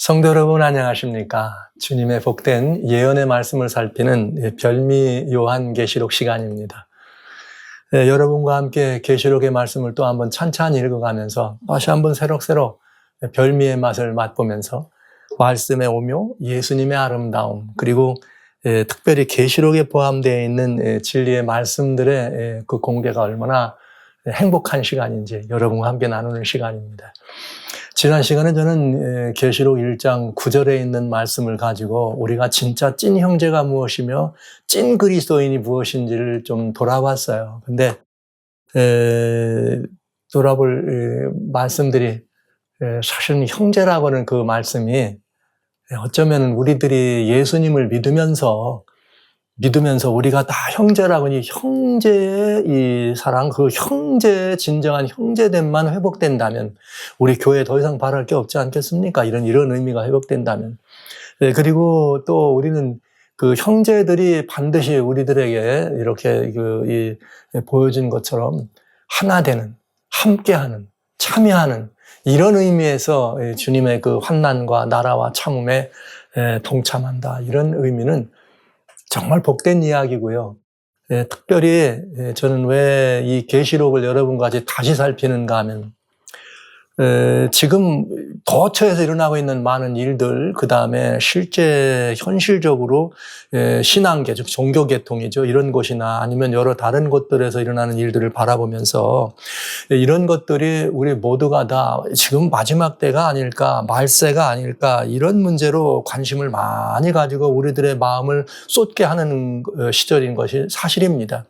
성도 여러분 안녕하십니까? 주님의 복된 예언의 말씀을 살피는 별미 요한계시록 시간입니다. 여러분과 함께 계시록의 말씀을 또 한번 찬찬히 읽어가면서 다시 한번 새록새록 별미의 맛을 맛보면서 말씀의 오묘, 예수님의 아름다움, 그리고 특별히 계시록에 포함되어 있는 진리의 말씀들의 그 공개가 얼마나 행복한 시간인지 여러분과 함께 나누는 시간입니다. 지난 시간에 저는 계시록 1장 9절에 있는 말씀을 가지고 우리가 진짜 찐 형제가 무엇이며 찐 그리스도인이 무엇인지를 좀 돌아봤어요. 근데 돌아볼 말씀들이 사실은 형제라고 하는 그 말씀이 어쩌면 우리들이 예수님을 믿으면서 우리가 다 형제라고 하니 형제의 이 사랑, 그 형제의 진정한 형제됨만 회복된다면 우리 교회에 더 이상 바랄 게 없지 않겠습니까? 이런 의미가 회복된다면. 그리고 또 우리는 그 형제들이 반드시 우리들에게 이렇게 보여진 것처럼 하나 되는, 함께하는, 참여하는 이런 의미에서 주님의 그 환난과 나라와 참음에 동참한다. 이런 의미는 정말 복된 이야기고요. 특별히 저는 왜 이 계시록을 여러분과 같이 다시 살피는가 하면 지금 거처에서 일어나고 있는 많은 일들, 그 다음에 실제 현실적으로 신앙계, 즉 종교계통이죠. 이런 곳이나 아니면 여러 다른 곳들에서 일어나는 일들을 바라보면서 이런 것들이 우리 모두가 다 지금 마지막 때가 아닐까, 말세가 아닐까, 이런 문제로 관심을 많이 가지고 우리들의 마음을 쏟게 하는 시절인 것이 사실입니다.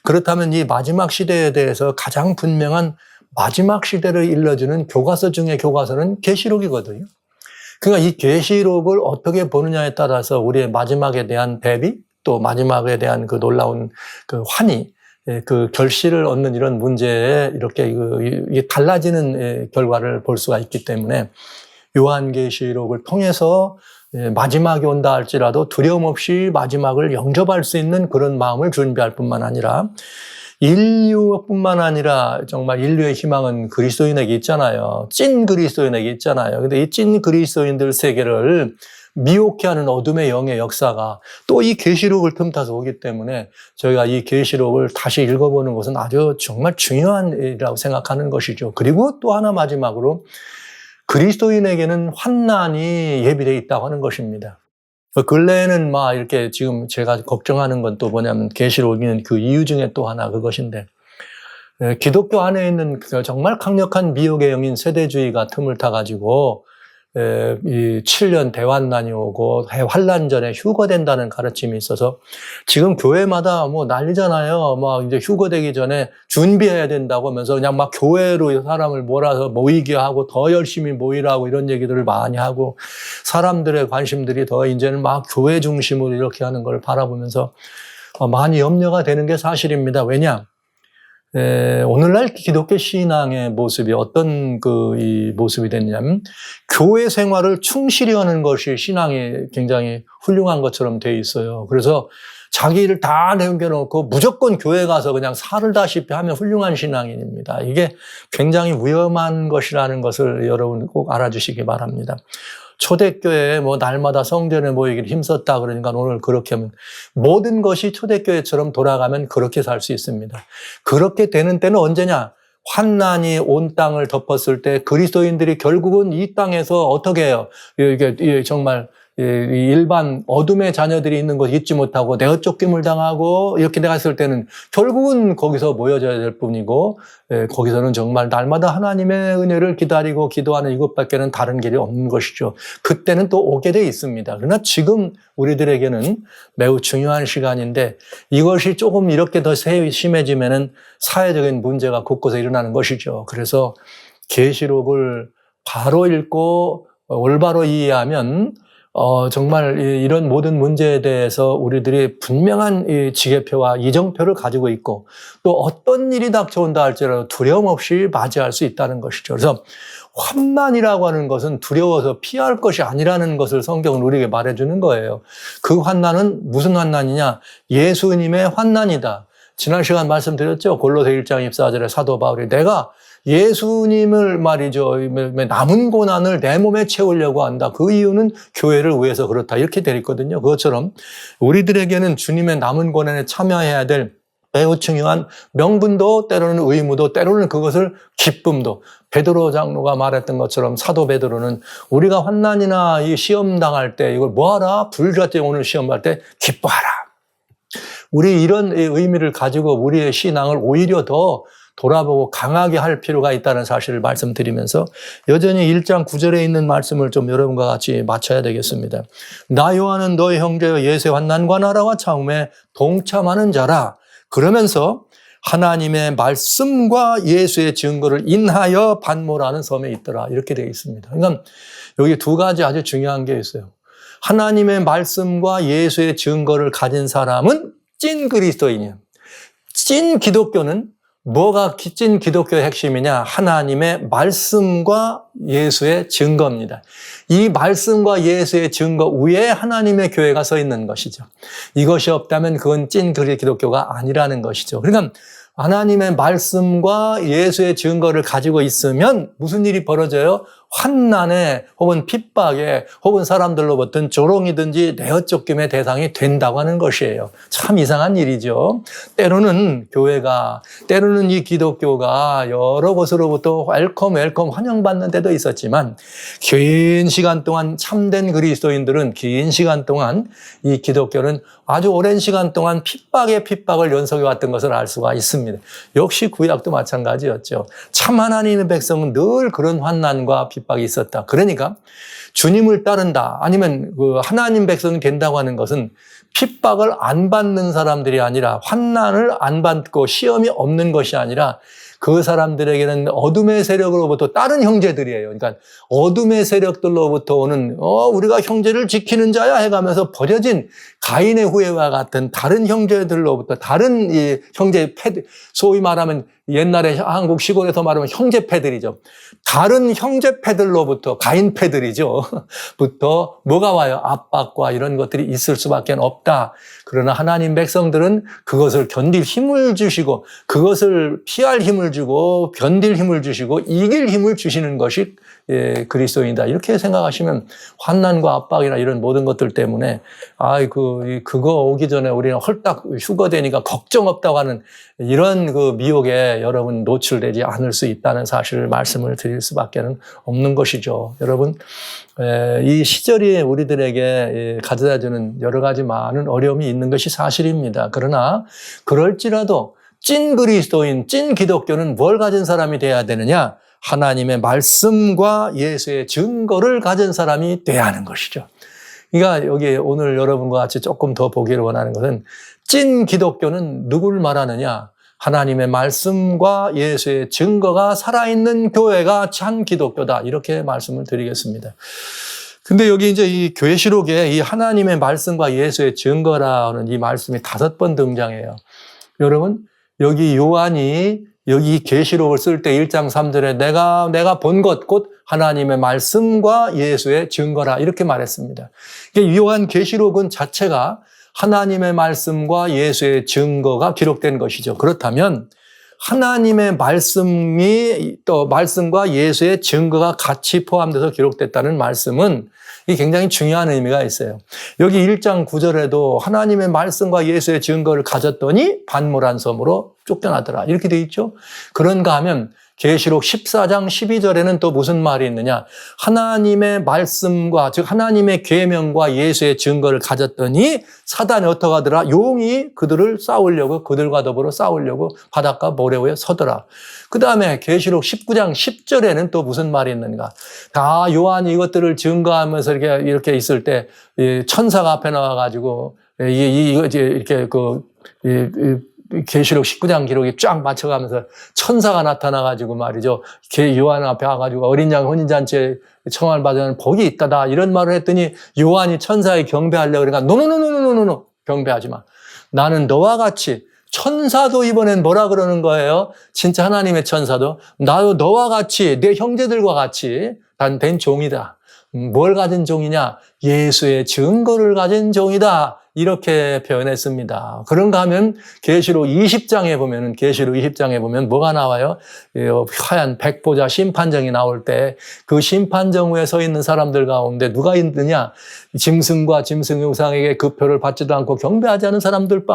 그렇다면 이 마지막 시대에 대해서 가장 분명한 마지막 시대를 일러주는 교과서 중에 교과서는 계시록이거든요. 그러니까 이 계시록을 어떻게 보느냐에 따라서 우리의 마지막에 대한 대비, 또 마지막에 대한 그 놀라운 그 환희, 그 결실을 얻는 이런 문제에 이렇게 달라지는 결과를 볼 수가 있기 때문에 요한계시록을 통해서 마지막이 온다 할지라도 두려움 없이 마지막을 영접할 수 있는 그런 마음을 준비할 뿐만 아니라 인류뿐만 아니라 정말 인류의 희망은 그리스도인에게 있잖아요. 찐 그리스도인에게 있잖아요. 근데 이 찐 그리스도인들 세계를 미혹해 하는 어둠의 영의 역사가 또 이 계시록을 틈타서 오기 때문에 저희가 이 계시록을 다시 읽어보는 것은 아주 정말 중요한 일이라고 생각하는 것이죠. 그리고 또 하나 마지막으로 그리스도인에게는 환난이 예비되어 있다고 하는 것입니다. 근래에는 막 이렇게 지금 제가 걱정하는 건 또 뭐냐면 계시록에는 그 이유 중에 또 하나 그것인데 기독교 안에 있는 정말 강력한 미혹의 영인 세대주의가 틈을 타가지고 이 7년 대환난이 오고 환난 전에 휴거된다는 가르침이 있어서 지금 교회마다 뭐 난리잖아요. 막 이제 휴거되기 전에 준비해야 된다고 하면서 그냥 막 교회로 사람을 몰아서 모이게 하고 더 열심히 모이라고 이런 얘기들을 많이 하고 사람들의 관심들이 더 이제는 막 교회 중심으로 이렇게 하는 걸 바라보면서 많이 염려가 되는 게 사실입니다. 왜냐? 오늘날 기독교 신앙의 모습이 어떤 이 모습이 됐냐면 교회 생활을 충실히 하는 것이 신앙이 굉장히 훌륭한 것처럼 돼 있어요. 그래서 자기 일을 다 남겨놓고 무조건 교회 가서 그냥 살다시피 하면 훌륭한 신앙인입니다. 이게 굉장히 위험한 것이라는 것을 여러분 꼭 알아주시기 바랍니다. 초대교회에 뭐 날마다 성전에 모이기를 힘썼다 그러니까 오늘 그렇게 하면 모든 것이 초대교회처럼 돌아가면 그렇게 살 수 있습니다. 그렇게 되는 때는 언제냐? 환난이 온 땅을 덮었을 때 그리스도인들이 결국은 이 땅에서 어떻게 해요? 이게 정말 일반 어둠의 자녀들이 있는 곳 잊지 못하고 내어 쫓김을 당하고 이렇게 내갔을 때는 결국은 거기서 모여져야 될 뿐이고 거기서는 정말 날마다 하나님의 은혜를 기다리고 기도하는 이것밖에는 다른 길이 없는 것이죠. 그때는 또 오게 돼 있습니다. 그러나 지금 우리들에게는 매우 중요한 시간인데 이것이 조금 이렇게 더 심해지면은 사회적인 문제가 곳곳에 일어나는 것이죠. 그래서 계시록을 바로 읽고 올바로 이해하면 정말 이런 모든 문제에 대해서 우리들이 분명한 이 지계표와 이정표를 가지고 있고 또 어떤 일이 닥쳐온다 할지라도 두려움 없이 맞이할 수 있다는 것이죠. 그래서 환난이라고 하는 것은 두려워서 피할 것이 아니라는 것을 성경은 우리에게 말해주는 거예요. 그 환난은 무슨 환난이냐? 예수님의 환난이다. 지난 시간 말씀드렸죠. 골로새 1장 24절에 사도 바울이 내가 예수님을 말이죠. 남은 고난을 내 몸에 채우려고 한다. 그 이유는 교회를 위해서 그렇다. 이렇게 되어 있거든요. 그것처럼 우리들에게는 주님의 남은 고난에 참여해야 될 매우 중요한 명분도 때로는 의무도 때로는 그것을 기쁨도 베드로 장로가 말했던 것처럼 사도 베드로는 우리가 환난이나 이 시험 당할 때 이걸 뭐하라? 불같이 오는 시험 할 때 기뻐하라. 우리 이런 의미를 가지고 우리의 신앙을 오히려 더 돌아보고 강하게 할 필요가 있다는 사실을 말씀드리면서 여전히 1장 9절에 있는 말씀을 좀 여러분과 같이 맞춰야 되겠습니다. 나 요한은 너의 형제여 예수의 환난과 나라와 참음에 동참하는 자라. 그러면서 하나님의 말씀과 예수의 증거를 인하여 반모라는 섬에 있더라. 이렇게 되어 있습니다. 그러니까 여기 두 가지 아주 중요한 게 있어요. 하나님의 말씀과 예수의 증거를 가진 사람은 찐 그리스도인이에요. 찐 기독교는 뭐가 찐 기독교의 핵심이냐? 하나님의 말씀과 예수의 증거입니다. 이 말씀과 예수의 증거 위에 하나님의 교회가 서 있는 것이죠. 이것이 없다면 그건 찐 기독교가 아니라는 것이죠. 그러니까 하나님의 말씀과 예수의 증거를 가지고 있으면 무슨 일이 벌어져요? 환난에 혹은 핍박에 혹은 사람들로부터 조롱이든지 내어쫓김의 대상이 된다고 하는 것이에요. 참 이상한 일이죠. 때로는 교회가, 때로는 이 기독교가 여러 곳으로부터 웰컴 환영받는 때도 있었지만 긴 시간 동안 참된 그리스도인들은 긴 시간 동안 이 기독교는 아주 오랜 시간 동안 핍박에 핍박을 연속해 왔던 것을 알 수가 있습니다. 역시 구약도 마찬가지였죠. 참 하나님의 백성은 늘 그런 환난과 핍박이 있었다. 그러니까 주님을 따른다 아니면 그 하나님 백성이 된다고 하는 것은 핍박을 안 받는 사람들이 아니라 환난을 안 받고 시험이 없는 것이 아니라 그 사람들에게는 어둠의 세력으로부터 다른 형제들이에요. 그러니까 어둠의 세력들로부터 오는 우리가 형제를 지키는 자야 해가면서 버려진 가인의 후예와 같은 다른 형제들로부터 다른 이 형제 패들, 소위 말하면 옛날에 한국 시골에서 말하면 형제 패들이죠. 다른 형제 패들로부터 가인 패들이죠. 부터 뭐가 와요? 압박과 이런 것들이 있을 수밖에 없다. 그러나 하나님 백성들은 그것을 견딜 힘을 주시고 그것을 피할 힘을 주고 견딜 힘을 주시고 이길 힘을 주시는 것이 그리스도인이다. 이렇게 생각하시면 환난과 압박이나 이런 모든 것들 때문에 그거 오기 전에 우리는 헐딱 휴거되니까 걱정 없다고 하는 이런 그 미혹에 여러분 노출되지 않을 수 있다는 사실을 말씀을 드릴 수밖에 없는 것이죠. 여러분 이 시절이 우리들에게 가져다주는 여러 가지 많은 어려움이 있는 것이 사실입니다. 그러나 그럴지라도 찐 그리스도인, 찐 기독교는 뭘 가진 사람이 돼야 되느냐? 하나님의 말씀과 예수의 증거를 가진 사람이 돼야 하는 것이죠. 그러니까 여기 오늘 여러분과 같이 조금 더 보기를 원하는 것은 찐 기독교는 누구를 말하느냐? 하나님의 말씀과 예수의 증거가 살아있는 교회가 참 기독교다. 이렇게 말씀을 드리겠습니다. 근데 여기 이제 이 계시록에 이 하나님의 말씀과 예수의 증거라는 이 말씀이 5번 등장해요. 여러분, 여기 요한이 여기 계시록을 쓸 때 1장 3절에 내가 본 것 곧 하나님의 말씀과 예수의 증거라 이렇게 말했습니다. 요한 계시록은 자체가 하나님의 말씀과 예수의 증거가 기록된 것이죠. 그렇다면 하나님의 말씀이 또 말씀과 예수의 증거가 같이 포함돼서 기록됐다는 말씀은 이 굉장히 중요한 의미가 있어요. 여기 1장 9절에도 하나님의 말씀과 예수의 증거를 가졌더니 반모란 섬으로 쫓겨나더라. 이렇게 돼 있죠. 그런가 하면 계시록 14장 12절에는 또 무슨 말이 있느냐. 하나님의 말씀과 즉 하나님의 계명과 예수의 증거를 가졌더니 사단이 어떻게 하더라. 용이 그들과 더불어 싸우려고 바닷가 모래 위에 서더라. 그 다음에 계시록 19장 10절에는 또 무슨 말이 있는가. 다 요한이 이것들을 증거하면서 이렇게 있을 때 천사가 앞에 나와가지고 이렇게 계시록 19장 기록이 쫙 맞춰가면서 천사가 나타나가지고 말이죠. 요한 앞에 와가지고 어린 양 혼인잔치에 청함을 받으면 복이 있다다. 이런 말을 했더니 요한이 천사에 경배하려고 그러니까 노노노노노노노 경배하지 마. 나는 너와 같이 천사도 이번엔 뭐라 그러는 거예요? 진짜 하나님의 천사도 나도 너와 같이 내 형제들과 같이 된 종이다. 뭘 가진 종이냐? 예수의 증거를 가진 종이다. 이렇게 표현했습니다. 그런가 하면 계시록 20장에 보면 뭐가 나와요? 하얀 백보자 심판정이 나올 때 그 심판정 위에 서 있는 사람들 가운데 누가 있느냐? 짐승과 짐승의 우상에게 그 표를 받지도 않고 경배하지 않은 사람들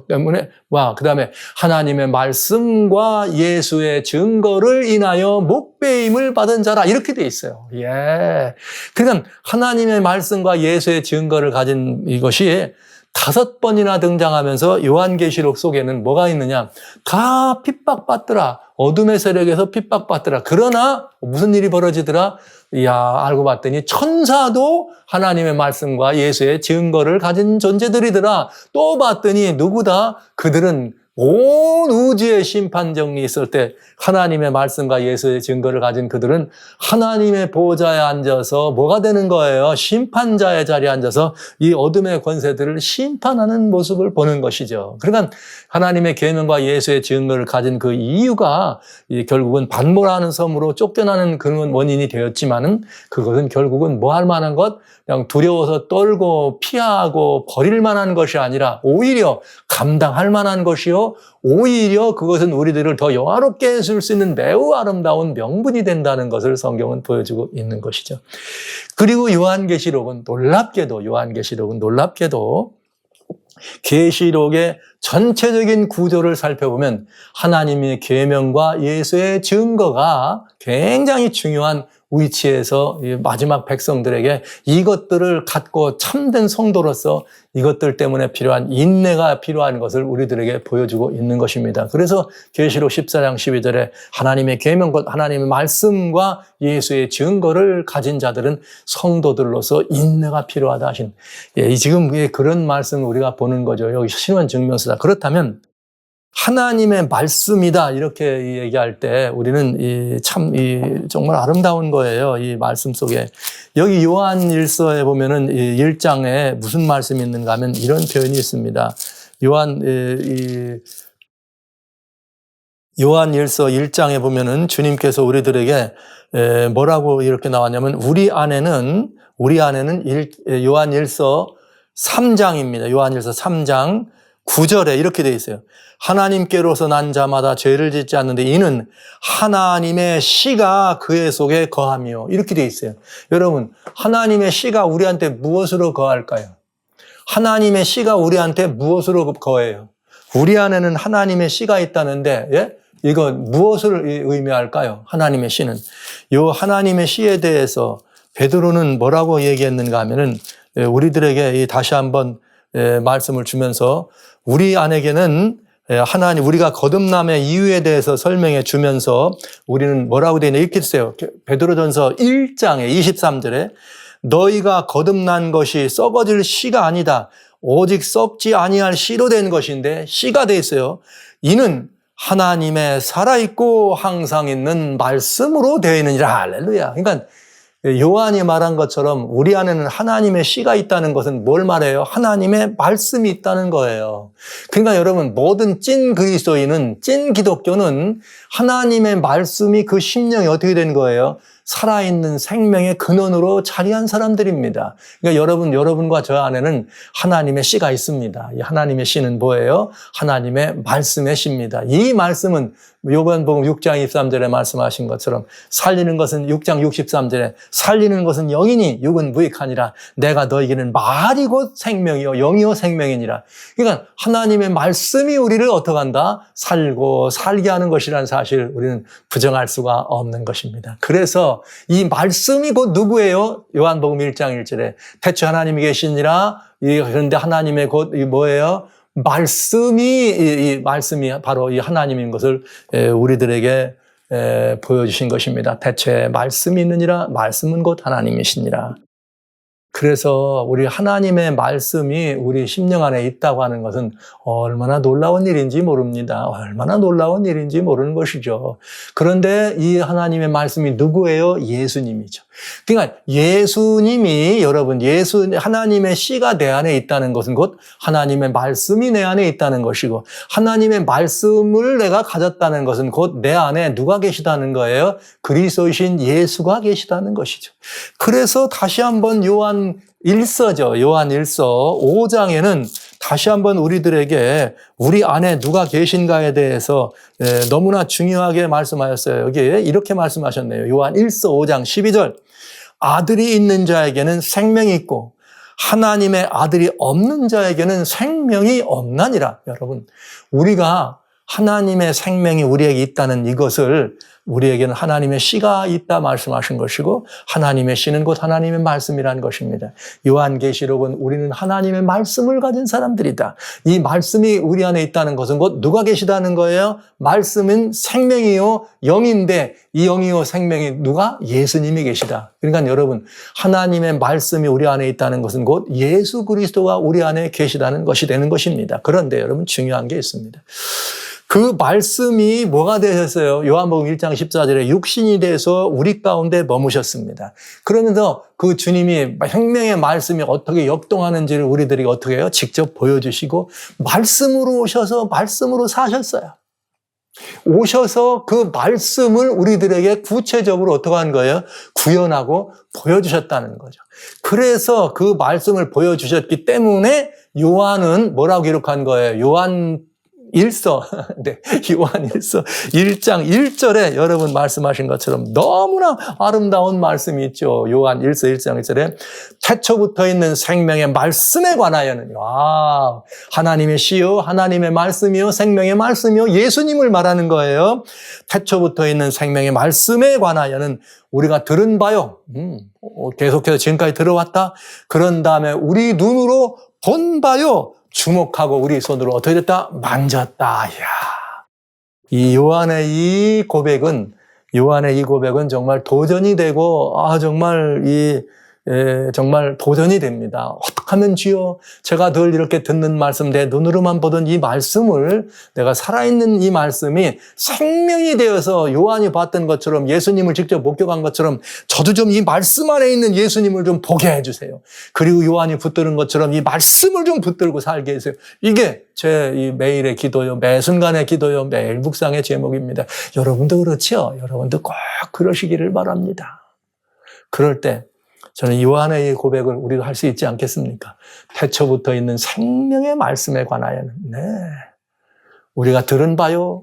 때문에 그다음에 하나님의 말씀과 예수의 증거를 인하여 목배임을 받은 자라 이렇게 돼 있어요. 예. 그러니까 하나님의 말씀과 예수의 증거를 가진 이것이 5번이나 등장하면서 요한계시록 속에는 뭐가 있느냐? 다 핍박받더라. 어둠의 세력에서 핍박받더라. 그러나 무슨 일이 벌어지더라? 알고 봤더니 천사도 하나님의 말씀과 예수의 증거를 가진 존재들이더라. 또 봤더니 누구다? 그들은 온 우주의 심판정이 있을 때 하나님의 말씀과 예수의 증거를 가진 그들은 하나님의 보좌에 앉아서 뭐가 되는 거예요? 심판자의 자리에 앉아서 이 어둠의 권세들을 심판하는 모습을 보는 것이죠. 그러니까 하나님의 계명과 예수의 증거를 가진 그 이유가 결국은 반모라는 섬으로 쫓겨나는 그런 원인이 되었지만은 그것은 결국은 뭐 할 만한 것? 그냥 두려워서 떨고 피하고 버릴 만한 것이 아니라 오히려 감당할 만한 것이요. 오히려 그것은 우리들을 더 영화롭게 해줄 수 있는 매우 아름다운 명분이 된다는 것을 성경은 보여주고 있는 것이죠. 그리고 요한계시록은 놀랍게도 계시록의 전체적인 구조를 살펴보면 하나님의 계명과 예수의 증거가 굉장히 중요한 위치에서 마지막 백성들에게 이것들을 갖고 참된 성도로서 이것들 때문에 필요한 인내가 필요한 것을 우리들에게 보여주고 있는 것입니다. 그래서 계시록 14장 12절에 하나님의 계명과 하나님의 말씀과 예수의 증거를 가진 자들은 성도들로서 인내가 필요하다 하신 지금 그런 말씀을 우리가 보는 거죠. 여기 신원 증명서다. 그렇다면 하나님의 말씀이다 이렇게 얘기할 때 우리는 정말 아름다운 거예요. 이 말씀 속에 여기 요한일서에 보면은 1장에 무슨 말씀이 있는가 하면 이런 표현이 있습니다. 요한일서 1장에 보면은 주님께서 우리들에게 뭐라고 이렇게 나왔냐면 우리 안에는 요한일서 3장입니다. 요한일서 3장 9절에 이렇게 되어 있어요. 하나님께로서 난 자마다 죄를 짓지 않는데 이는 하나님의 씨가 그의 속에 거하며 이렇게 되어 있어요. 여러분, 하나님의 씨가 우리한테 무엇으로 거할까요? 하나님의 씨가 우리한테 무엇으로 거해요? 우리 안에는 하나님의 씨가 있다는데 이거 무엇을 의미할까요? 하나님의 씨는. 요 하나님의 씨에 대해서 베드로는 뭐라고 얘기했는가 하면은 우리들에게 다시 한번 말씀을 주면서 우리 안에게는 하나님 우리가 거듭남의 이유에 대해서 설명해 주면서 우리는 뭐라고 되어 있냐 이렇게 써요. 베드로전서 1장에 23절에 너희가 거듭난 것이 썩어질 씨가 아니다. 오직 썩지 아니할 씨로 된 것인데 씨가 돼 있어요. 이는 하나님의 살아있고 항상 있는 말씀으로 되어 있느니라. 할렐루야. 그러니까 요한이 말한 것처럼 우리 안에는 하나님의 씨가 있다는 것은 뭘 말해요? 하나님의 말씀이 있다는 거예요. 그러니까 여러분 모든 찐 그리스도인은 찐 기독교는 하나님의 말씀이 그 심령이 어떻게 된 거예요? 살아있는 생명의 근원으로 자리한 사람들입니다. 그러니까 여러분과 저 안에는 하나님의 씨가 있습니다. 이 하나님의 씨는 뭐예요? 하나님의 말씀의 씨입니다. 이 말씀은 요한복음 6장 23절에 말씀하신 것처럼 살리는 것은 6장 63절에 살리는 것은 영이니 육은 무익하니라. 내가 너에게는 말이 곧 생명이요 영이요 생명이니라. 그러니까 하나님의 말씀이 우리를 어떻게 한다? 살고 살게 하는 것이라는 사실 우리는 부정할 수가 없는 것입니다. 그래서 이 말씀이 곧 누구예요? 요한복음 1장 1절에 태초 하나님이 계시니라. 그런데 하나님의 곧 뭐예요? 말씀이 바로 이 하나님인 것을 우리들에게 보여주신 것입니다. 태초에 말씀이 있느니라. 말씀은 곧 하나님이시니라. 그래서 우리 하나님의 말씀이 우리 심령 안에 있다고 하는 것은 얼마나 놀라운 일인지 모릅니다. 얼마나 놀라운 일인지 모르는 것이죠. 그런데 이 하나님의 말씀이 누구예요? 예수님이죠. 그러니까 예수님이 여러분 하나님의 씨가 내 안에 있다는 것은 곧 하나님의 말씀이 내 안에 있다는 것이고 하나님의 말씀을 내가 가졌다는 것은 곧 내 안에 누가 계시다는 거예요? 그리스도이신 예수가 계시다는 것이죠. 그래서 다시 한번 요한 1서 5장에는 다시 한번 우리들에게 우리 안에 누가 계신가에 대해서 너무나 중요하게 말씀하셨어요. 여기에 이렇게 말씀하셨네요. 요한 1서 5장 12절. 아들이 있는 자에게는 생명이 있고 하나님의 아들이 없는 자에게는 생명이 없나니라. 여러분, 우리가 하나님의 생명이 우리에게 있다는 이것을 우리에게는 하나님의 씨가 있다 말씀하신 것이고 하나님의 씨는 곧 하나님의 말씀이라는 것입니다. 요한계시록은 우리는 하나님의 말씀을 가진 사람들이다. 이 말씀이 우리 안에 있다는 것은 곧 누가 계시다는 거예요? 말씀은 생명이요 영인데 이 영이요 생명이 누가? 예수님이 계시다. 그러니까 여러분 하나님의 말씀이 우리 안에 있다는 것은 곧 예수 그리스도가 우리 안에 계시다는 것이 되는 것입니다. 그런데 여러분 중요한 게 있습니다. 그 말씀이 뭐가 되셨어요? 요한복음 1장 14절에 육신이 돼서 우리 가운데 머무셨습니다. 그러면서 그 주님이 생명의 말씀이 어떻게 역동하는지를 우리들이 어떻게 해요? 직접 보여주시고 말씀으로 오셔서 말씀으로 사셨어요. 오셔서 그 말씀을 우리들에게 구체적으로 어떻게 한 거예요? 구현하고 보여주셨다는 거죠. 그래서 그 말씀을 보여주셨기 때문에 요한은 뭐라고 기록한 거예요? 요한 1장 1장 1절에 여러분 말씀하신 것처럼 너무나 아름다운 말씀이 있죠. 요한 1장 1절에 태초부터 있는 생명의 말씀에 관하여는 하나님의 씨요 하나님의 말씀이요 생명의 말씀이요 예수님을 말하는 거예요. 태초부터 있는 생명의 말씀에 관하여는 우리가 들은 바요. 계속해서 지금까지 들어왔다. 그런 다음에 우리 눈으로 본 바요. 주목하고 우리 손으로 어떻게 됐다? 만졌다. 이 요한의 이 고백은 정말 도전이 되고, 정말 도전이 됩니다. 어떻게 하면 주여, 제가 늘 이렇게 듣는 말씀, 내 눈으로만 보던 이 말씀을, 내가 살아있는 이 말씀이 생명이 되어서 요한이 봤던 것처럼 예수님을 직접 목격한 것처럼 저도 좀 이 말씀 안에 있는 예수님을 좀 보게 해주세요. 그리고 요한이 붙드는 것처럼 이 말씀을 좀 붙들고 살게 해주세요. 이게 제 이 매일의 기도요, 매 순간의 기도요, 매일 묵상의 제목입니다. 여러분도 그렇죠? 여러분도 꼭 그러시기를 바랍니다. 그럴 때 저는 요한의 고백을 우리가 할 수 있지 않겠습니까? 태초부터 있는 생명의 말씀에 관하여는 우리가 들은 바요,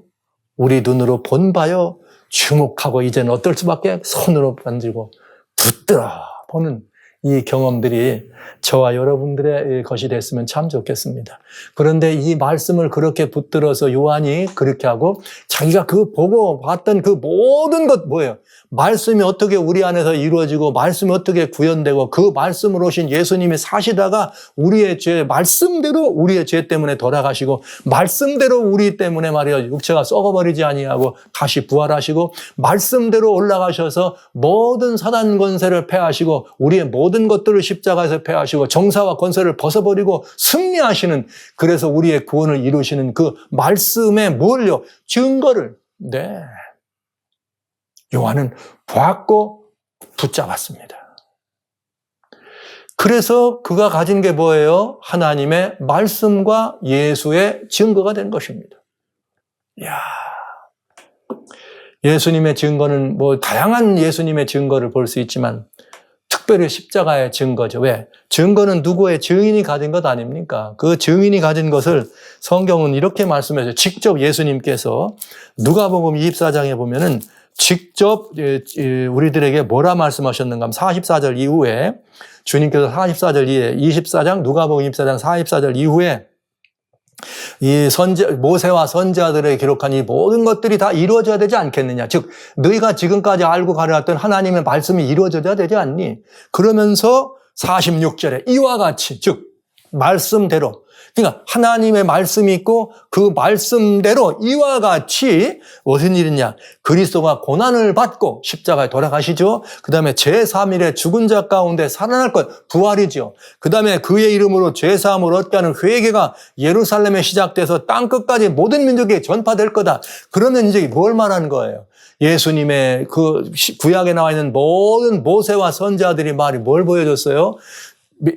우리 눈으로 본 바요, 주목하고 이제는 어떨 수밖에 손으로 만지고 붙들어 보는 이 경험들이 저와 여러분들의 것이 됐으면 참 좋겠습니다. 그런데 이 말씀을 그렇게 붙들어서 요한이 그렇게 하고 자기가 그 보고 봤던 그 모든 것 뭐예요? 말씀이 어떻게 우리 안에서 이루어지고 말씀이 어떻게 구현되고 그 말씀으로 오신 예수님이 사시다가 우리의 죄, 말씀대로 우리의 죄 때문에 돌아가시고 말씀대로 우리 때문에 말이야 육체가 썩어버리지 아니하고 다시 부활하시고 말씀대로 올라가셔서 모든 사단 권세를 패하시고 우리의 모든 것들을 십자가에서 패하시고 정사와 권세를 벗어버리고 승리하시는 그래서 우리의 구원을 이루시는 그 말씀의 뭘요? 증거를 요한은 보았고 붙잡았습니다. 그래서 그가 가진 게 뭐예요? 하나님의 말씀과 예수의 증거가 된 것입니다. 예수님의 증거는 다양한 예수님의 증거를 볼 수 있지만 특별히 십자가의 증거죠. 왜? 증거는 누구의 증인이 가진 것 아닙니까? 그 증인이 가진 것을 성경은 이렇게 말씀해서 직접 예수님께서 누가복음 24장에 보면은 직접 우리들에게 뭐라 말씀하셨는가 하면 44절 이후에 주님께서 44절 이후에 24장 누가복음 24장 44절 이후에 이 모세와 선지자들에 기록한 이 모든 것들이 다 이루어져야 되지 않겠느냐. 즉 너희가 지금까지 알고 가려왔던 하나님의 말씀이 이루어져야 되지 않니? 그러면서 46절에 이와 같이 즉 말씀대로 그러니까 하나님의 말씀이 있고 그 말씀대로 이와 같이 무슨 일이냐. 그리스도가 고난을 받고 십자가에 돌아가시죠. 그 다음에 제3일에 죽은 자 가운데 살아날 것 부활이죠. 그 다음에 그의 이름으로 죄사함을 얻게 하는 회개가 예루살렘에 시작돼서 땅끝까지 모든 민족에게 전파될 거다. 그러면 이제 뭘 말하는 거예요? 예수님의 그 구약에 나와 있는 모든 모세와 선지자들이 말이 뭘 보여줬어요?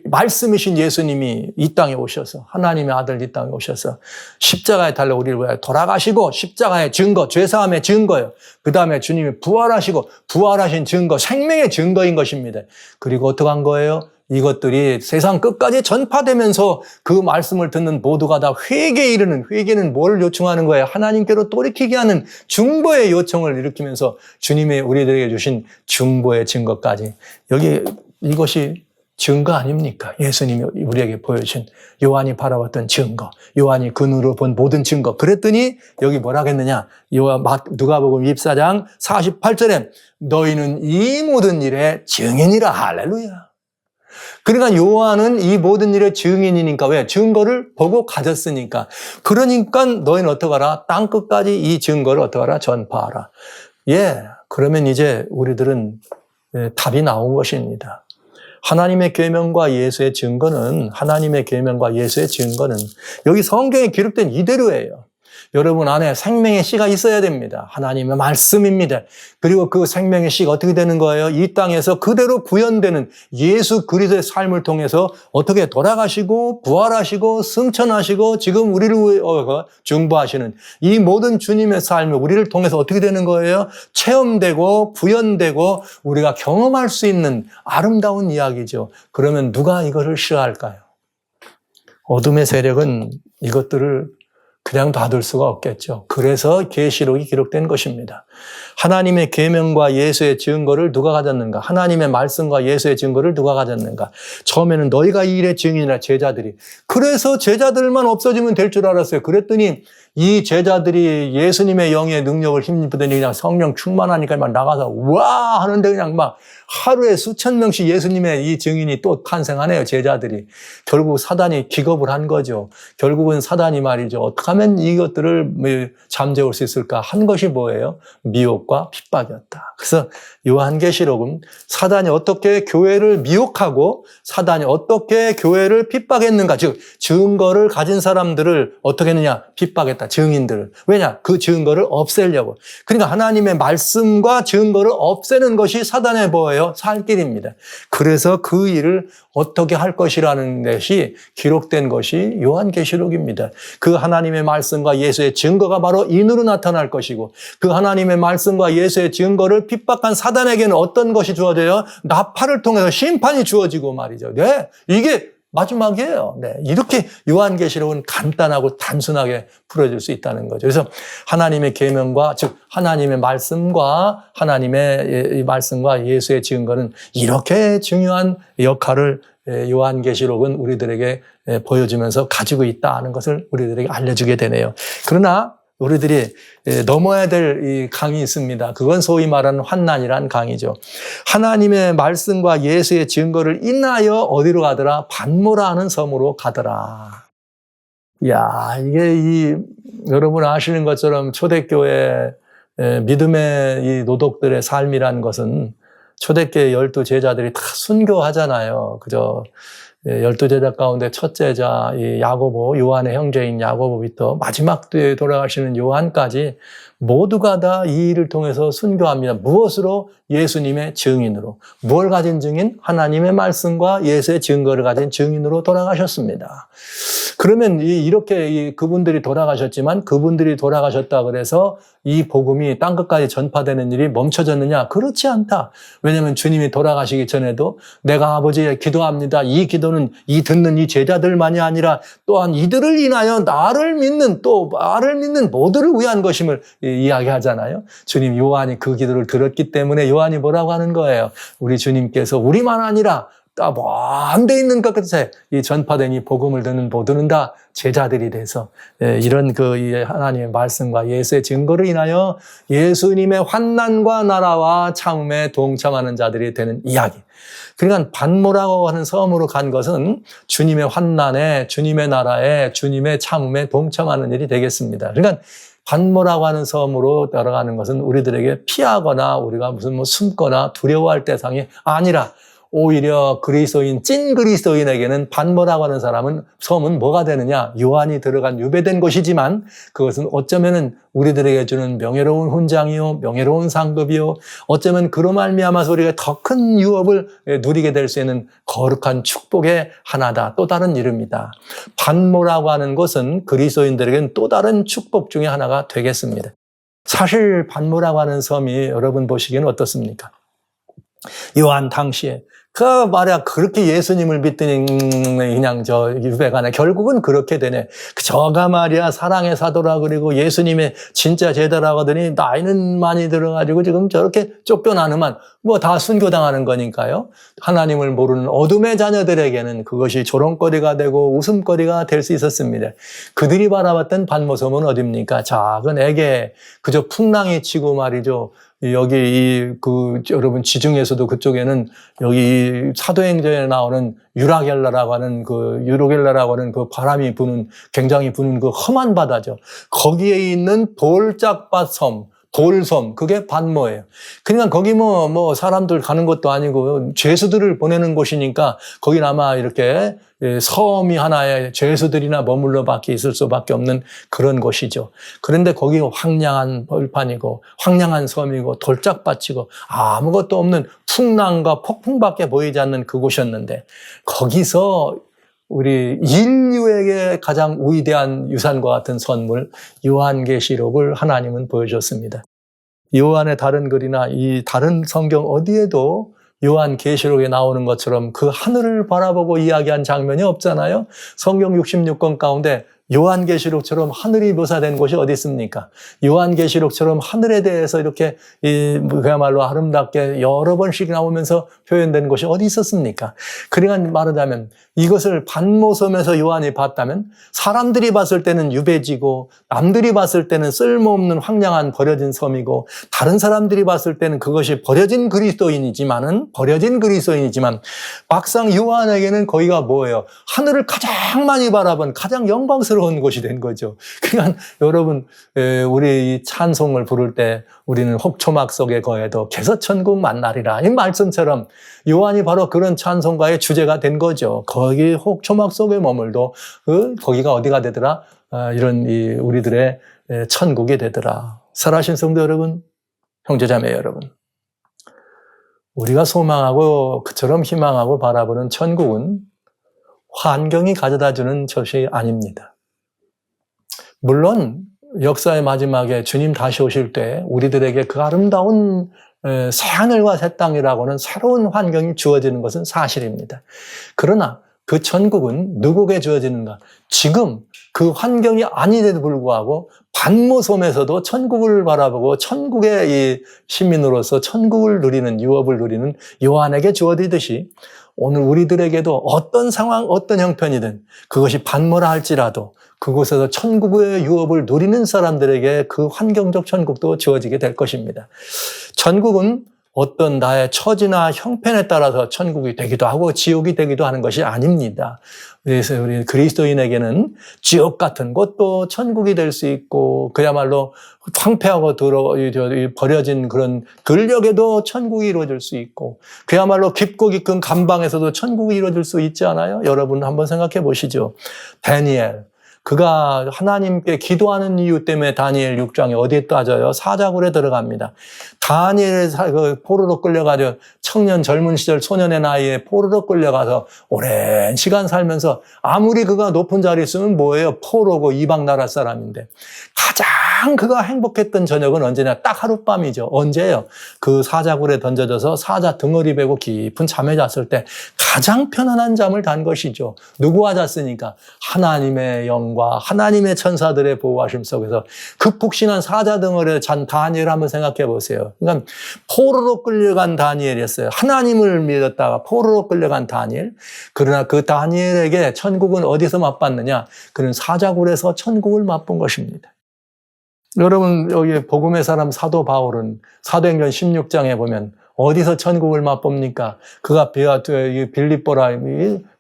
말씀이신 예수님이 이 땅에 오셔서 하나님의 아들 이 땅에 오셔서 십자가에 달려 우리를 위하여 돌아가시고 십자가의 증거, 죄사함의 증거예요. 그 다음에 주님이 부활하시고 부활하신 증거, 생명의 증거인 것입니다. 그리고 어떻게 한 거예요? 이것들이 세상 끝까지 전파되면서 그 말씀을 듣는 모두가 다 회개에 이르는, 회개는 뭘 요청하는 거예요? 하나님께로 돌이키게 하는 중보의 요청을 일으키면서 주님이 우리들에게 주신 중보의 증거까지. 여기 이것이 증거 아닙니까? 예수님이 우리에게 보여주신 요한이 바라봤던 증거, 요한이 그 눈으로 본 모든 증거. 그랬더니 여기 뭐라고 했느냐? 누가복음 24장 48절에 너희는 이 모든 일의 증인이라. 할렐루야. 그러니까 요한은 이 모든 일의 증인이니까. 왜? 증거를 보고 가졌으니까. 그러니까 너희는 어떡하라? 땅끝까지 이 증거를 어떡하라? 전파하라. 예, 그러면 이제 우리들은 답이 나온 것입니다. 하나님의 계명과 예수의 증거는, 하나님의 계명과 예수의 증거는 여기 성경에 기록된 이대로예요. 여러분 안에 생명의 씨가 있어야 됩니다. 하나님의 말씀입니다. 그리고 그 생명의 씨가 어떻게 되는 거예요? 이 땅에서 그대로 구현되는 예수 그리스도의 삶을 통해서 어떻게 돌아가시고 부활하시고 승천하시고 지금 우리를 중보하시는 이 모든 주님의 삶이 우리를 통해서 어떻게 되는 거예요? 체험되고 구현되고 우리가 경험할 수 있는 아름다운 이야기죠. 그러면 누가 이거를 싫어할까요? 어둠의 세력은 이것들을 그냥 놔둘 수가 없겠죠. 그래서 계시록이 기록된 것입니다. 하나님의 계명과 예수의 증거를 누가 가졌는가? 하나님의 말씀과 예수의 증거를 누가 가졌는가? 처음에는 너희가 이 일의 증인이라, 제자들이. 그래서 제자들만 없어지면 될 줄 알았어요. 그랬더니 이 제자들이 예수님의 영의 능력을 힘입더니 그냥 성령 충만하니까 막 나가서 와 하는데 그냥 막 하루에 수천 명씩 예수님의 이 증인이 또 탄생하네요. 제자들이. 결국 사단이 기겁을 한 거죠. 결국은 사단이 말이죠. 어떻게 하면 이것들을 잠재울 수 있을까? 한 것이 뭐예요? 미혹과 핍박이었다. 그래서 요한계시록은 사단이 어떻게 교회를 미혹하고 사단이 어떻게 교회를 핍박했는가, 즉 증거를 가진 사람들을 어떻게 했느냐? 핍박했다. 증인들을. 왜냐? 그 증거를 없애려고. 그러니까 하나님의 말씀과 증거를 없애는 것이 사단의 뭐예요? 살 길입니다. 그래서 그 일을 어떻게 할 것이라는 것이 기록된 것이 요한계시록입니다. 그 하나님의 말씀과 예수의 증거가 바로 인으로 나타날 것이고, 그 하나님의 말씀과 예수의 증거를 핍박한 사단에게는 어떤 것이 주어져요? 나팔을 통해서 심판이 주어지고 말이죠. 네, 이게 마지막이에요. 네, 이렇게 요한계시록은 간단하고 단순하게 풀어질 수 있다는 거죠. 그래서 하나님의 계명과, 즉 하나님의 말씀과 하나님의 이 말씀과 예수의 증거는 이렇게 중요한 역할을 요한계시록은 우리들에게 보여주면서 가지고 있다는 것을 우리들에게 알려주게 되네요. 그러나 우리들이 넘어야 될 이 강이 있습니다. 그건 소위 말하는 환난이란 강이죠. 하나님의 말씀과 예수의 증거를 인하여 어디로 가더라? 반모라 하는 섬으로 가더라. 이야, 이게 여러분 아시는 것처럼 초대교회 믿음의 이 노독들의 삶이라는 것은 초대교회 12제자들이 다 순교하잖아요. 그저 12제자 가운데 첫 제자 이 야고보, 요한의 형제인 야고보부터 마지막 때에 돌아가시는 요한까지 모두가 다 이 일을 통해서 순교합니다. 무엇으로? 예수님의 증인으로. 무엇을 가진 증인? 하나님의 말씀과 예수의 증거를 가진 증인으로 돌아가셨습니다. 그러면 이렇게 그분들이 돌아가셨지만 그분들이 돌아가셨다 그래서 이 복음이 땅끝까지 전파되는 일이 멈춰졌느냐? 그렇지 않다. 왜냐하면 주님이 돌아가시기 전에도 내가 아버지에 기도합니다. 이 기도는 이 듣는 이 제자들만이 아니라 또한 이들을 인하여 나를 믿는 모두를 위한 것임을 이야기하잖아요. 주님 요한이 그 기도를 들었기 때문에 요한이 뭐라고 하는 거예요? 우리 주님께서 우리만 아니라 먼 데 있는 것 끝에 이 전파된 이 복음을 듣는 모두는 다 제자들이 돼서 이런 이 하나님의 말씀과 예수의 증거를 인하여 예수님의 환난과 나라와 참음에 동참하는 자들이 되는 이야기. 그러니까 반모라고 하는 섬으로 간 것은 주님의 환난에, 주님의 나라에, 주님의 참음에 동참하는 일이 되겠습니다. 그러니까 반모라고 하는 섬으로 들어가는 것은 우리들에게 피하거나 우리가 무슨 숨거나 두려워할 대상이 아니라 오히려 그리스도인, 찐 그리스도인에게는 반모라고 하는 섬은 뭐가 되느냐? 요한이 들어간 유배된 곳이지만 그것은 어쩌면은 우리들에게 주는 명예로운 훈장이요, 명예로운 상급이요, 어쩌면 그로 말미암아서 우리가 더 큰 유업을 누리게 될 수 있는 거룩한 축복의 하나다. 또 다른 이름이다. 반모라고 하는 것은 그리스도인들에게는 또 다른 축복 중에 하나가 되겠습니다. 사실 반모라고 하는 섬이 여러분 보시기에는 어떻습니까? 요한 당시에 말이야 그렇게 예수님을 믿더니 그냥 유배가네. 결국은 그렇게 되네. 저가 말이야 사랑의 사도라 그리고 예수님의 진짜 제자라고 하더니 나이는 많이 들어가지고 지금 저렇게 쫓겨나는만 뭐 다 순교당하는 거니까요. 하나님을 모르는 어둠의 자녀들에게는 그것이 조롱거리가 되고 웃음거리가 될 수 있었습니다. 그들이 바라봤던 반모섬은 어디입니까? 작은 애게 그저 풍랑이 치고 말이죠. 여기 여러분 지중해에서도 그쪽에는 여기 사도행전에 나오는 유라겔라라고 하는 그 바람이 부는 굉장히 부는 그 험한 바다죠. 거기에 있는 돌짝밭 섬, 돌섬, 그게 반모예요. 그러니까 거기 뭐 사람들 가는 것도 아니고 죄수들을 보내는 곳이니까 거긴 아마 이렇게 섬이 하나에 죄수들이나 머물러 밖에 있을 수밖에 없는 그런 곳이죠. 그런데 거기 황량한 벌판이고 황량한 섬이고 돌짝밭이고 아무것도 없는 풍랑과 폭풍밖에 보이지 않는 그곳이었는데 거기서 우리 인류에게 가장 위대한 유산과 같은 선물 요한계시록을 하나님은 보여줬습니다. 요한의 다른 글이나 이 다른 성경 어디에도 요한계시록에 나오는 것처럼 그 하늘을 바라보고 이야기한 장면이 없잖아요. 성경 66권 가운데 요한계시록처럼 하늘이 묘사된 곳이 어디 있습니까? 요한계시록처럼 하늘에 대해서 이렇게 그야말로 아름답게 여러 번씩 나오면서 표현된 곳이 어디 있었습니까? 그러니까 말하자면 이것을 반모섬에서 요한이 봤다면 사람들이 봤을 때는 유배지고 남들이 봤을 때는 쓸모없는 황량한 버려진 섬이고 다른 사람들이 봤을 때는 그것이 버려진 그리스도인이지만 막상 요한에게는 거기가 뭐예요? 하늘을 가장 많이 바라본 가장 영광스러운 곳이 된 거죠. 그러니까 여러분 우리 이 찬송을 부를 때 우리는 혹초막 속에 거해도 개서천국 만나리라 이 말씀처럼 요한이 바로 그런 찬송가의 주제가 된 거죠. 거기 혹초막 속에 머물도 거기가 어디가 되더라? 이런 우리들의 천국이 되더라. 살아신 성도 여러분, 형제자매 여러분, 우리가 소망하고 그처럼 희망하고 바라보는 천국은 환경이 가져다주는 것이 아닙니다. 물론 역사의 마지막에 주님 다시 오실 때 우리들에게 그 아름다운 새하늘과 새 땅이라고는 새로운 환경이 주어지는 것은 사실입니다. 그러나 그 천국은 누구에게 주어지는가? 지금 그 환경이 아닌데도 불구하고 반모섬에서도 천국을 바라보고 천국의 이 시민으로서 천국을 누리는 유업을 누리는 요한에게 주어지듯이 오늘 우리들에게도 어떤 상황, 어떤 형편이든 그것이 반모라 할지라도 그곳에서 천국의 유업을 누리는 사람들에게 그 환경적 천국도 주어지게 될 것입니다. 천국은 어떤 나의 처지나 형편에 따라서 천국이 되기도 하고 지옥이 되기도 하는 것이 아닙니다. 그래서 우리 그리스도인에게는 지옥 같은 곳도 천국이 될 수 있고 그야말로 황폐하고 버려진 그런 근력에도 천국이 이루어질 수 있고 그야말로 깊고 깊은 감방에서도 천국이 이루어질 수 있지 않아요? 여러분 한번 생각해 보시죠. 다니엘. 그가 하나님께 기도하는 이유 때문에 다니엘 6장에 어디에 따져요? 사자굴에 들어갑니다. 다니엘 포로로 끌려가죠. 청년 젊은 시절 소년의 나이에 포로로 끌려가서 오랜 시간 살면서 아무리 그가 높은 자리에 있으면 뭐예요? 포로고 이방 나라 사람인데 가장 그가 행복했던 저녁은 언제냐? 딱 하룻밤이죠. 언제예요? 그 사자굴에 던져져서 사자 덩어리 베고 깊은 잠에 잤을 때 가장 편안한 잠을 잔 것이죠. 누구와 잤으니까? 하나님의 영과 하나님의 천사들의 보호하심 속에서 그 푹신한 사자 덩어리에 잔 다니엘 한번 생각해 보세요. 그러니까 포로로 끌려간 다니엘이었어요. 하나님을 믿었다가 포로로 끌려간 다니엘. 그러나 그 다니엘에게 천국은 어디서 맛봤느냐? 그는 사자굴에서 천국을 맛본 것입니다. 여러분 여기 복음의 사람 사도 바울은 사도행전 16장에 보면 어디서 천국을 맛봅니까? 그가 빌립보라,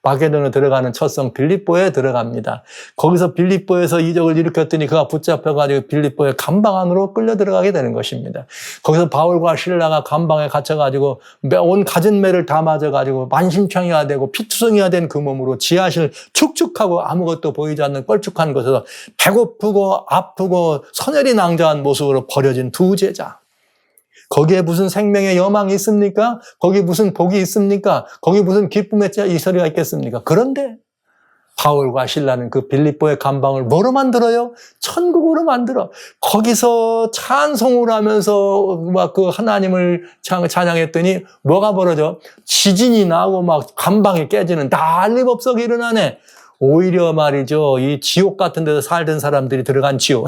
마게도에 들어가는 첫 성 빌립보에 들어갑니다. 거기서 빌립보에서 이적을 일으켰더니 그가 붙잡혀가지고 빌립보의 감방 안으로 끌려 들어가게 되는 것입니다. 거기서 바울과 실라가 감방에 갇혀가지고 온 가진 매를 다 맞아가지고 만신창이가 되고 피투성이가 된 그 몸으로 지하실 축축하고 아무것도 보이지 않는 뻘쭉한 곳에서 배고프고 아프고 선혈이 낭자한 모습으로 버려진 두 제자. 거기에 무슨 생명의 여망이 있습니까? 거기 무슨 복이 있습니까? 거기 무슨 기쁨의 이설이가 있겠습니까? 그런데 바울과 실라는 그 빌립보의 감방을 뭐로 만들어요? 천국으로 만들어. 거기서 찬송을 하면서 막 그 하나님을 찬양했더니 뭐가 벌어져? 지진이 나고 막 감방이 깨지는 난리법석이 일어나네. 오히려 말이죠. 이 지옥 같은 데서 살던 사람들이 들어간 지옥.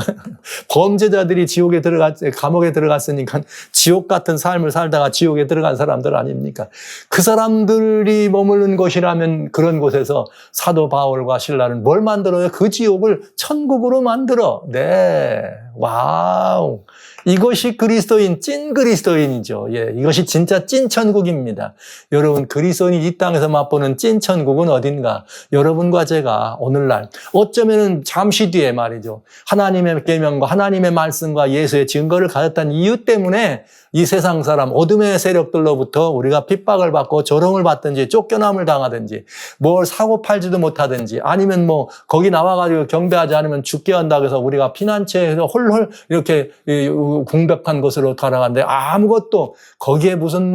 범죄자들이 감옥에 들어갔으니까 지옥 같은 삶을 살다가 지옥에 들어간 사람들 아닙니까? 그 사람들이 머무는 곳이라면 그런 곳에서 사도 바울과 실라는 뭘 만들어요? 그 지옥을 천국으로 만들어. 네. 와우. 이것이 그리스도인, 찐 그리스도인이죠. 예, 이것이 진짜 찐 천국입니다. 여러분, 그리스도인이 이 땅에서 맛보는 찐 천국은 어딘가? 여러분과 제가 오늘날 어쩌면은 잠시 뒤에 말이죠. 하나님의 계명과 하나님의 말씀과 예수의 증거를 가졌다는 이유 때문에 이 세상 사람, 어둠의 세력들로부터 우리가 핍박을 받고 조롱을 받든지 쫓겨남을 당하든지 뭘 사고 팔지도 못하든지 아니면 뭐 거기 나와가지고 경배하지 않으면 죽게 한다고 해서 우리가 피난처에서 홀홀 이렇게 궁벽한 곳으로 돌아가는데 아무것도 거기에 무슨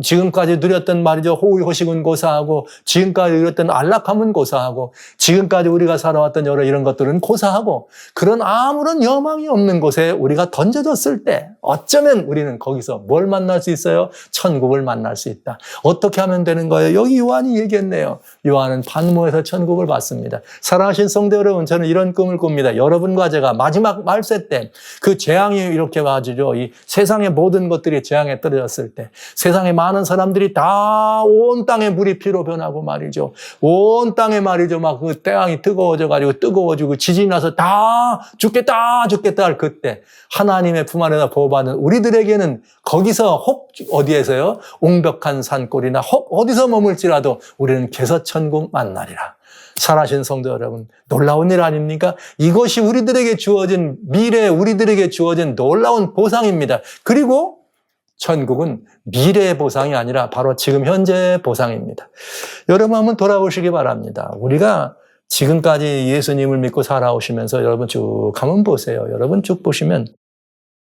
지금까지 누렸던 말이죠. 호의호식은 고사하고 지금까지 누렸던 안락함은 고사하고 지금까지 우리가 살아왔던 여러 이런 것들은 고사하고 그런 아무런 여망이 없는 곳에 우리가 던져졌을 때 어쩌면 우리는 거기서 뭘 만날 수 있어요? 천국을 만날 수 있다. 어떻게 하면 되는 거예요? 여기 요한이 얘기했네요. 요한은 반모에서 천국을 봤습니다. 사랑하신 성도 여러분, 저는 이런 꿈을 꿉니다. 여러분과 제가 마지막 말세 때 그 재앙이 이렇게 와지죠. 이 세상의 모든 것들이 재앙에 떨어졌을 때 세상의 많은 사람들이 다 온 땅에 물이 피로 변하고 말이죠. 온 땅에 말이죠. 막 그 태양이 뜨거워지고 지진이 나서 다 죽겠다 할 그때 하나님의 품 안에다 보호받는 우리들에게는 거기서 혹 어디에서요? 옹벽한 산골이나 혹 어디서 머물지라도 우리는 개서천국 만나리라. 살아신 성도 여러분, 놀라운 일 아닙니까? 이것이 우리들에게 주어진 미래에 우리들에게 주어진 놀라운 보상입니다. 그리고 천국은 미래의 보상이 아니라 바로 지금 현재의 보상입니다. 여러분 한번 돌아보시기 바랍니다. 우리가 지금까지 예수님을 믿고 살아오시면서 여러분 쭉 한번 보세요. 여러분 쭉 보시면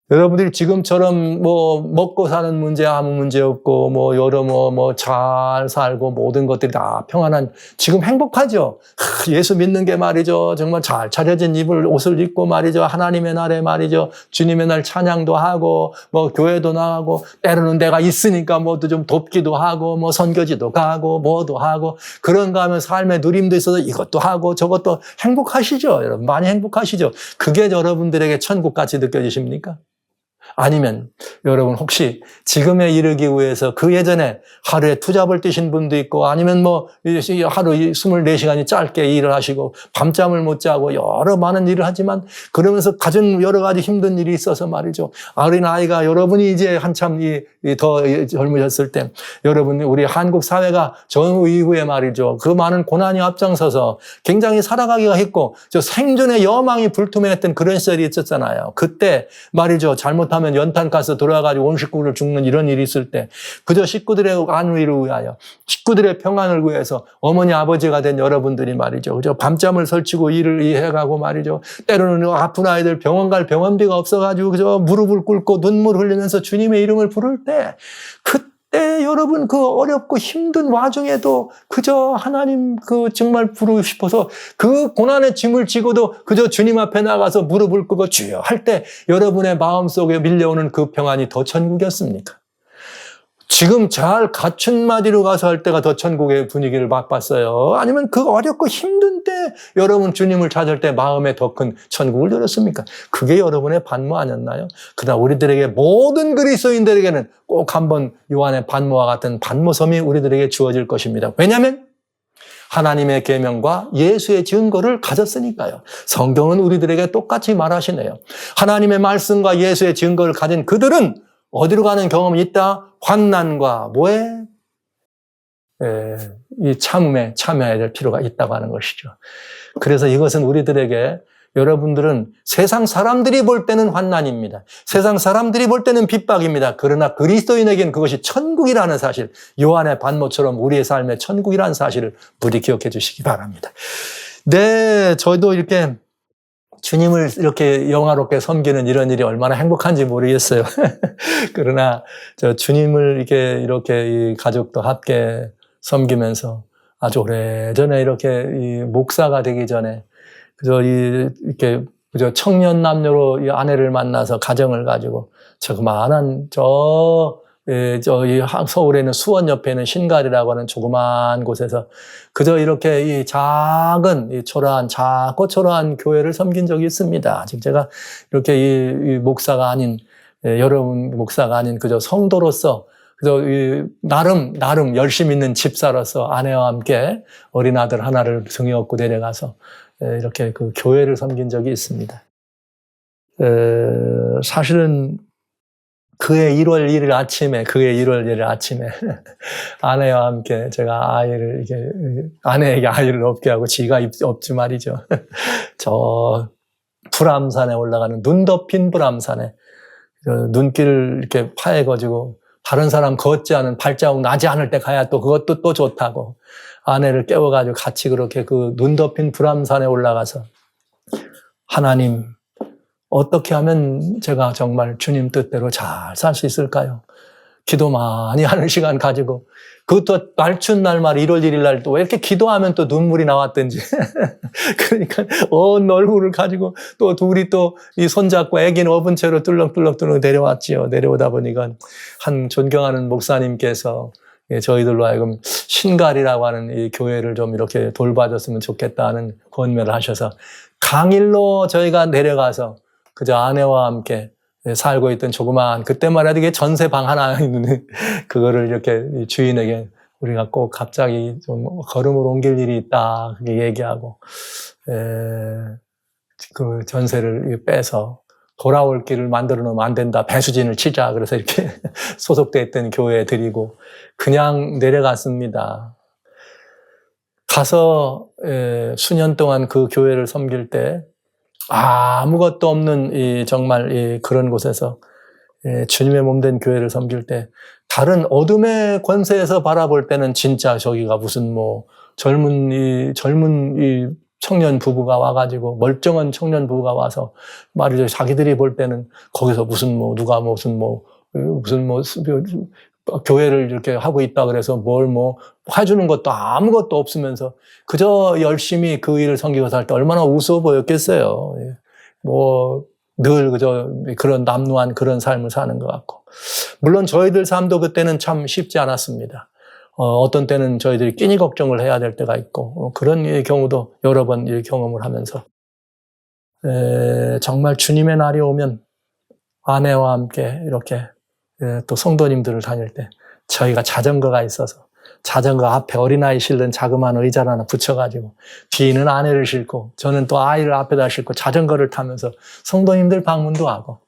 여러분들이 지금처럼 먹고 사는 문제 아무 문제 없고 잘 살고 모든 것들이 다 평안한 지금 행복하죠. 예수 믿는 게 말이죠. 정말 잘 차려진 옷을 입고 말이죠. 하나님의 날에 말이죠. 주님의 날 찬양도 하고 교회도 나가고 때로는 내가 있으니까 좀 돕기도 하고 선교지도 가고 뭐도 하고 그런가 하면 삶의 누림도 있어서 이것도 하고 저것도 행복하시죠. 여러분 많이 행복하시죠. 그게 여러분들에게 천국같이 느껴지십니까? 아니면 여러분 혹시 지금에 이르기 위해서 그 예전에 하루에 투잡을 뛰신 분도 있고 아니면 하루 24시간이 짧게 일을 하시고 밤잠을 못 자고 여러 많은 일을 하지만 그러면서 가진 여러 가지 힘든 일이 있어서 말이죠. 어린아이가 여러분이 이제 한참 더 젊으셨을 때 여러분 우리 한국 사회가 전후 이후에 말이죠. 그 많은 고난이 앞장서서 굉장히 살아가기가 했고 저 생존의 여망이 불투명했던 그런 시절이 있었잖아요. 그때 말이죠. 잘못하면 연탄 가서 돌아가지고 온 식구를 죽는 이런 일이 있을 때 그저 식구들의 안위를 위하여 식구들의 평안을 위해서 어머니 아버지가 된 여러분들이 말이죠. 그저 밤잠을 설치고 일을 해가고 말이죠. 때로는 아픈 아이들 병원 갈 병원비가 없어가지고 그저 무릎을 꿇고 눈물 흘리면서 주님의 이름을 부를 때 그때 여러분 그 어렵고 힘든 와중에도 그저 하나님 정말 부르고 싶어서 그 고난의 짐을 지고도 그저 주님 앞에 나가서 무릎을 꿇고 주여 할 때 여러분의 마음속에 밀려오는 그 평안이 더 천국이었습니까? 지금 잘 갖춘 마디로 가서 할 때가 더 천국의 분위기를 맛봤어요? 아니면 그 어렵고 힘든 때 여러분 주님을 찾을 때 마음에 더 큰 천국을 누렸습니까? 그게 여러분의 반모 아니었나요? 그러나 우리들에게 모든 그리스도인들에게는 꼭 한번 요한의 반모와 같은 반모섬이 우리들에게 주어질 것입니다. 왜냐하면 하나님의 계명과 예수의 증거를 가졌으니까요. 성경은 우리들에게 똑같이 말하시네요. 하나님의 말씀과 예수의 증거를 가진 그들은 어디로 가는 경험이 있다? 환난과 뭐에? 이 참음에 참여해야 될 필요가 있다고 하는 것이죠. 그래서 이것은 우리들에게 여러분들은 세상 사람들이 볼 때는 환난입니다. 세상 사람들이 볼 때는 핍박입니다. 그러나 그리스도인에게는 그것이 천국이라는 사실, 요한의 반모처럼 우리의 삶의 천국이라는 사실을 부디 기억해 주시기 바랍니다. 네, 저도 이렇게 주님을 이렇게 영화롭게 섬기는 이런 일이 얼마나 행복한지 모르겠어요. 그러나 저 주님을 이렇게 이 가족도 함께 섬기면서 아주 오래전에 이렇게 이 목사가 되기 전에 이렇게 청년 남녀로 이 아내를 만나서 가정을 가지고 조그마한 이 서울에 있는 수원 옆에 있는 신갈이라고 하는 조그마한 곳에서 그저 이렇게 이 작은 이 작고 초라한 교회를 섬긴 적이 있습니다. 지금 제가 이렇게 이 목사가 아닌 여러분 목사가 아닌 그저 성도로서 그저 나름 열심 있는 집사로서 아내와 함께 어린 아들 하나를 등에 업고 내려가서 이렇게 그 교회를 섬긴 적이 있습니다. 사실은 그해 1월 1일 아침에 아내와 함께 제가 아내에게 아이를 없게 하고 지가 없지 말이죠. 저 불암산에 올라가는 눈 덮인 불암산에 눈길을 이렇게 파해가지고 다른 사람 걷지 않은 발자국 나지 않을 때 가야 또 그것도 또 좋다고 아내를 깨워가지고 같이 그렇게 그 눈 덮인 불암산에 올라가서 하나님 어떻게 하면 제가 정말 주님 뜻대로 잘 살 수 있을까요? 기도 많이 하는 시간 가지고 그것도 날춘 날말 1월 1일 날 또 왜 이렇게 기도하면 또 눈물이 나왔든지 그러니까 온 얼굴을 가지고 또 둘이 또 이 손잡고 애기는 업은 채로 뚫렁뚫렁 내려왔지요. 내려오다 보니까 한 존경하는 목사님께서 저희들로 하여금 신갈이라고 하는 이 교회를 좀 이렇게 돌봐줬으면 좋겠다는 권면을 하셔서 강일로 저희가 내려가서 그저 아내와 함께 살고 있던 조그마한 그때만 해도 이게 전세방 하나 있는 그거를 이렇게 주인에게 우리가 꼭 갑자기 좀 걸음을 옮길 일이 있다 그렇게 얘기하고 그 전세를 빼서 돌아올 길을 만들어 놓으면 안 된다. 배수진을 치자. 그래서 이렇게 소속돼 있던 교회에 드리고 그냥 내려갔습니다. 가서 수년 동안 그 교회를 섬길 때 아무것도 없는 정말 그런 곳에서 주님의 몸된 교회를 섬길 때 다른 어둠의 권세에서 바라볼 때는 진짜 저기가 무슨 젊은 청년 부부가 와가지고 멀쩡한 청년 부부가 와서 말이죠. 자기들이 볼 때는 거기서 누가 교회를 이렇게 하고 있다 그래서 해주는 것도 아무것도 없으면서 그저 열심히 그 일을 섬기고 살 때 얼마나 우스워 보였겠어요. 늘 그저 그런 남루한 그런 삶을 사는 것 같고. 물론 저희들 삶도 그때는 참 쉽지 않았습니다. 어떤 때는 저희들이 끼니 걱정을 해야 될 때가 있고, 그런 경우도 여러 번 경험을 하면서, 정말 주님의 날이 오면 아내와 함께 이렇게 또 성도님들을 다닐 때 저희가 자전거가 있어서 자전거 앞에 어린아이 실는 자그마한 의자를 하나 붙여가지고 뒤는 아내를 싣고 저는 또 아이를 앞에다 싣고 자전거를 타면서 성도님들 방문도 하고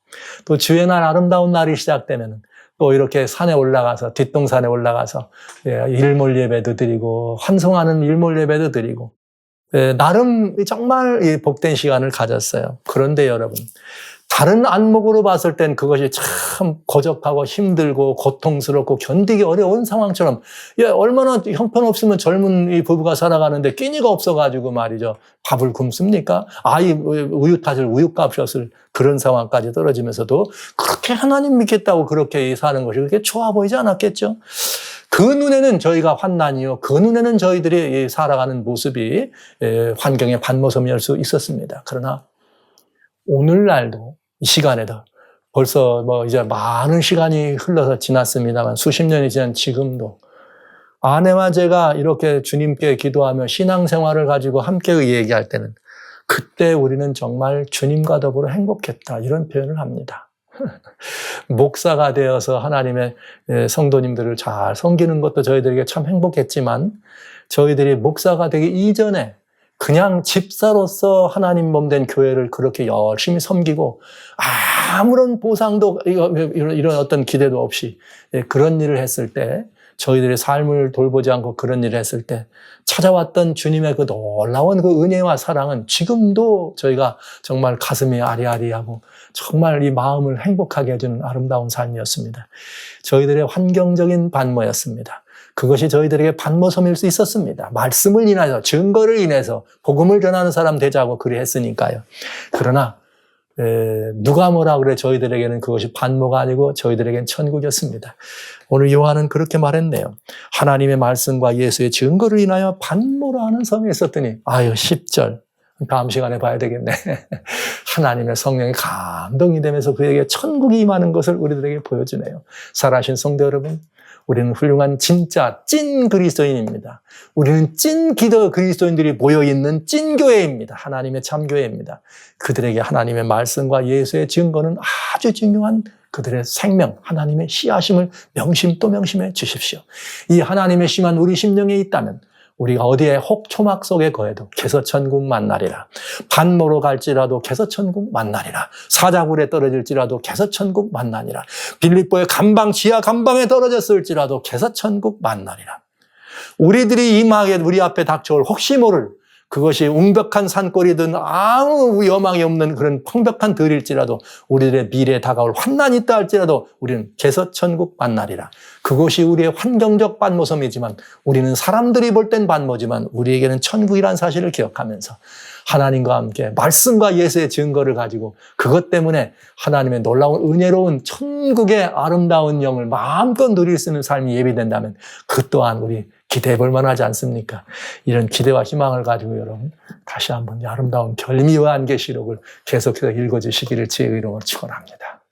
또 주의 날 아름다운 날이 시작되면 또 이렇게 산에 올라가서 뒷동산에 올라가서 일몰 예배도 드리고 환송하는 일몰 예배도 드리고 나름 정말 복된 시간을 가졌어요. 그런데 여러분 다른 안목으로 봤을 땐 그것이 참 고적하고 힘들고 고통스럽고 견디기 어려운 상황처럼 얼마나 형편없으면 젊은 이 부부가 살아가는데 끼니가 없어가지고 말이죠. 밥을 굶습니까? 아이 우유값이었을 그런 상황까지 떨어지면서도 그렇게 하나님 믿겠다고 그렇게 사는 것이 그렇게 좋아 보이지 않았겠죠? 그 눈에는 저희가 환난이요. 그 눈에는 저희들이 살아가는 모습이 환경의 반모섬일 수 있었습니다. 그러나 오늘날도 이 시간에도 벌써 이제 많은 시간이 흘러서 지났습니다만 수십 년이 지난 지금도 아내와 제가 이렇게 주님께 기도하며 신앙생활을 가지고 함께 얘기할 때는 그때 우리는 정말 주님과 더불어 행복했다 이런 표현을 합니다. 목사가 되어서 하나님의 성도님들을 잘 섬기는 것도 저희들에게 참 행복했지만 저희들이 목사가 되기 이전에 그냥 집사로서 하나님 몸된 교회를 그렇게 열심히 섬기고 아무런 보상도 이런 어떤 기대도 없이 그런 일을 했을 때, 저희들의 삶을 돌보지 않고 그런 일을 했을 때 찾아왔던 주님의 그 놀라운 그 은혜와 사랑은 지금도 저희가 정말 가슴이 아리아리하고 정말 이 마음을 행복하게 해주는 아름다운 삶이었습니다. 저희들의 환경적인 반모였습니다. 그것이 저희들에게 반모섬일 수 있었습니다. 말씀을 인하여, 증거를 인해서 복음을 전하는 사람 되자고 그리 했으니까요. 그러나 누가 뭐라 그래 저희들에게는 그것이 반모가 아니고 저희들에게는 천국이었습니다. 오늘 요한은 그렇게 말했네요. 하나님의 말씀과 예수의 증거를 인하여 반모라 하는 섬에 있었더니 10절 다음 시간에 봐야 되겠네. 하나님의 성령이 감동이 되면서 그에게 천국이 임하는 것을 우리들에게 보여주네요. 살아신 성도 여러분, 우리는 훌륭한 진짜 찐 그리스도인입니다. 우리는 찐 기도 그리스도인들이 모여있는 찐 교회입니다. 하나님의 참 교회입니다. 그들에게 하나님의 말씀과 예수의 증거는 아주 중요한 그들의 생명, 하나님의 씨앗임을 명심 또 명심해 주십시오. 이 하나님의 씨만 우리 심령에 있다면 우리가 어디에 혹 초막 속에 거해도 개서천국 만나리라. 반모로 갈지라도 개서천국 만나리라. 사자굴에 떨어질지라도 개서천국 만나리라. 빌립보의 감방 지하 감방에 떨어졌을지라도 개서천국 만나리라. 우리들이 임하게 우리 앞에 닥쳐올 혹시 모를 그것이 웅벽한 산골이든 아무 여망이 없는 그런 평벽한 들일지라도 우리들의 미래에 다가올 환난이 있다 할지라도 우리는 개서천국 만나리라. 그것이 우리의 환경적 반모섬이지만 우리는 사람들이 볼 땐 반모지만 우리에게는 천국이라는 사실을 기억하면서 하나님과 함께 말씀과 예수의 증거를 가지고 그것 때문에 하나님의 놀라운 은혜로운 천국의 아름다운 영을 마음껏 누릴 수 있는 삶이 예비된다면 그 또한 우리 기대해 볼 만하지 않습니까? 이런 기대와 희망을 가지고 여러분 다시 한번 아름다운 결미와 안계시록을 계속해서 읽어주시기를 주의 이름으로 축원합니다.